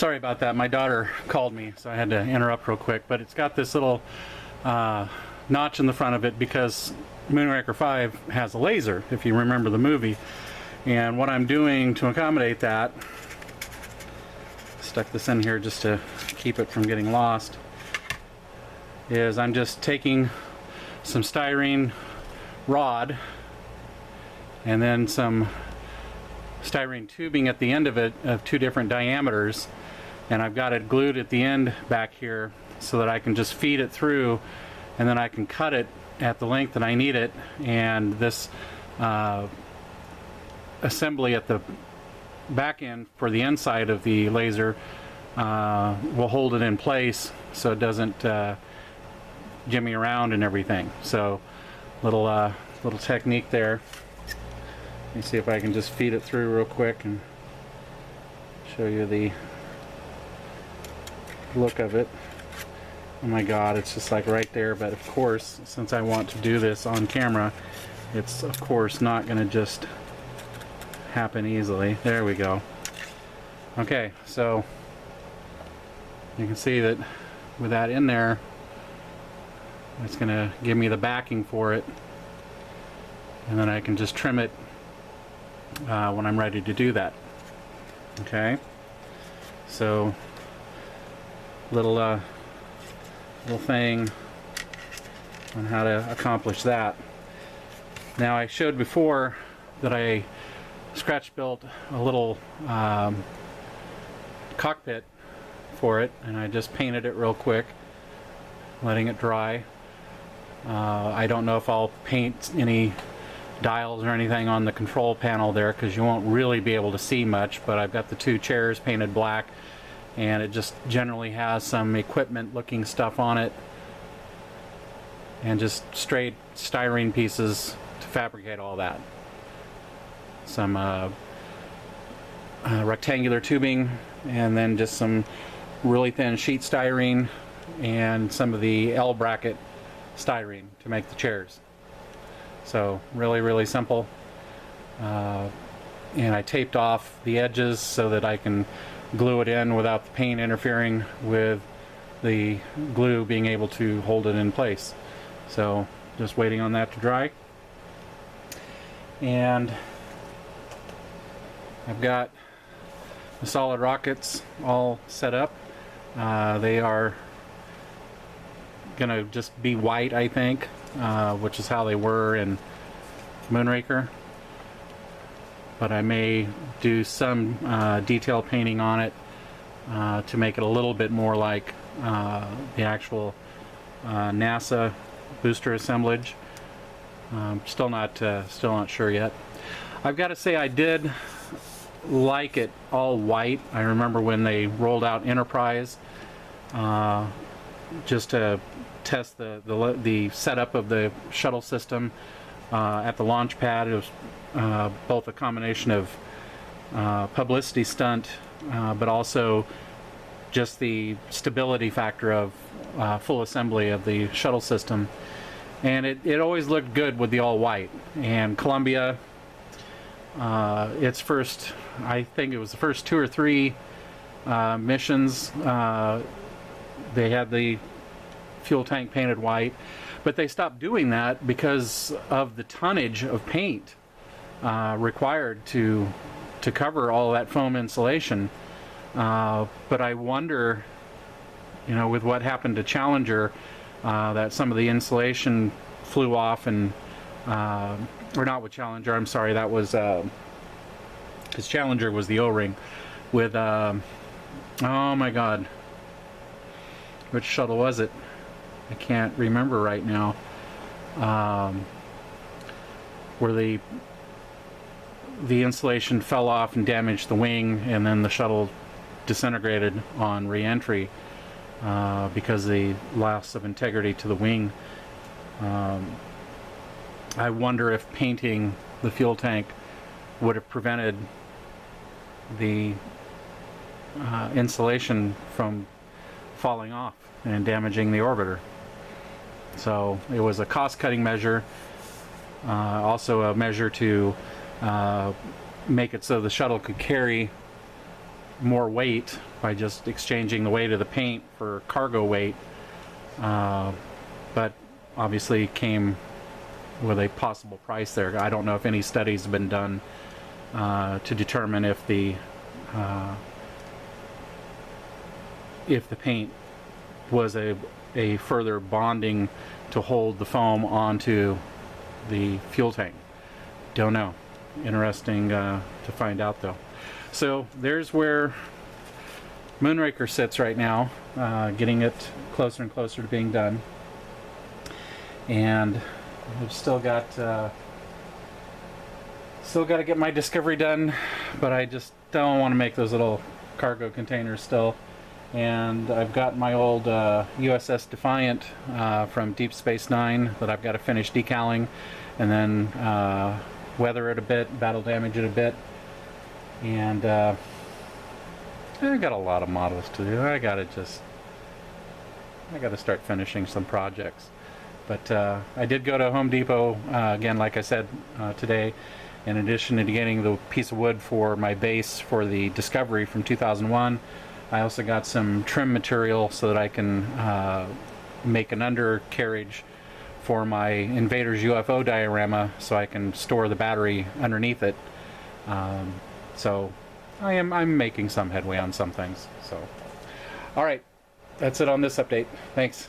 Sorry about that. My daughter called me, so I had to interrupt real quick. But it's got this little notch in the front of it because Moonraker 5 has a laser, if you remember the movie. And what I'm doing to accommodate that, stuck this in here just to keep it from getting lost, is I'm just taking some styrene rod and then some styrene tubing at the end of it of 2 different diameters, and I've got it glued at the end back here so that I can just feed it through, and then I can cut it at the length that I need it, and this assembly at the back end for the inside of the laser will hold it in place so it doesn't jimmy around and everything. So little technique there. Let me see if I can just feed it through real quick and show you the look of it. Oh my god, it's just like right there, but of course, since I want to do this on camera, it's of course not going to just happen easily. There we go. Okay, so you can see that with that in there, it's going to give me the backing for it, and then I can just trim it when I'm ready to do that. Okay, so little thing on how to accomplish that. Now, I showed before that I scratch built a little cockpit for it, and I just painted it real quick, letting it dry. I don't know if I'll paint any dials or anything on the control panel there because you won't really be able to see much, but I've got the 2 chairs painted black, and it just generally has some equipment looking stuff on it and just straight styrene pieces to fabricate all that. Some rectangular tubing, and then just some really thin sheet styrene and some of the L bracket styrene to make the chairs. So really simple, and I taped off the edges so that I can glue it in without the paint interfering with the glue being able to hold it in place. So just waiting on that to dry, and I've got the solid rockets all set up. They are gonna just be white, I think, which is how they were in Moonraker, but I may do some detail painting on it to make it a little bit more like the actual NASA booster assemblage. Still not sure yet. I've got to say, I did like it all white. I remember when they rolled out Enterprise, just to test the setup of the shuttle system at the launch pad. It was both a combination of publicity stunt, but also just the stability factor of full assembly of the shuttle system, and it always looked good with the all white. And Columbia, its first, I think it was the first 2 or 3 missions, they had the fuel tank painted white, but they stopped doing that because of the tonnage of paint required to cover all that foam insulation. But I wonder, you know, with what happened to Challenger, that some of the insulation flew off, and or not with Challenger, I'm sorry, that was because Challenger was the O-ring with oh my god, which shuttle was it? I can't remember right now. Where the insulation fell off and damaged the wing, and then the shuttle disintegrated on re-entry because of the loss of integrity to the wing. I wonder if painting the fuel tank would have prevented the insulation from falling off and damaging the orbiter. So it was a cost-cutting measure, also a measure to make it so the shuttle could carry more weight by just exchanging the weight of the paint for cargo weight, but obviously came with a possible price there. I don't know if any studies have been done to determine if the paint was a further bonding to hold the foam onto the fuel tank. Don't know. Interesting to find out though. So there's where Moonraker sits right now, getting it closer and closer to being done. And I've still got to get my Discovery done, but I just don't want to make those little cargo containers still. And I've got my old USS Defiant from Deep Space Nine that I've got to finish decaling, and then weather it a bit, battle damage it a bit. And I got a lot of models to do. I gotta start finishing some projects. But I did go to Home Depot again, like I said today. In addition to getting the piece of wood for my base for the Discovery from 2001, I also got some trim material so that I can make an undercarriage for my Invader's UFO diorama, so I can store the battery underneath it. So I'm making some headway on some things. So, all right, that's it on this update. Thanks.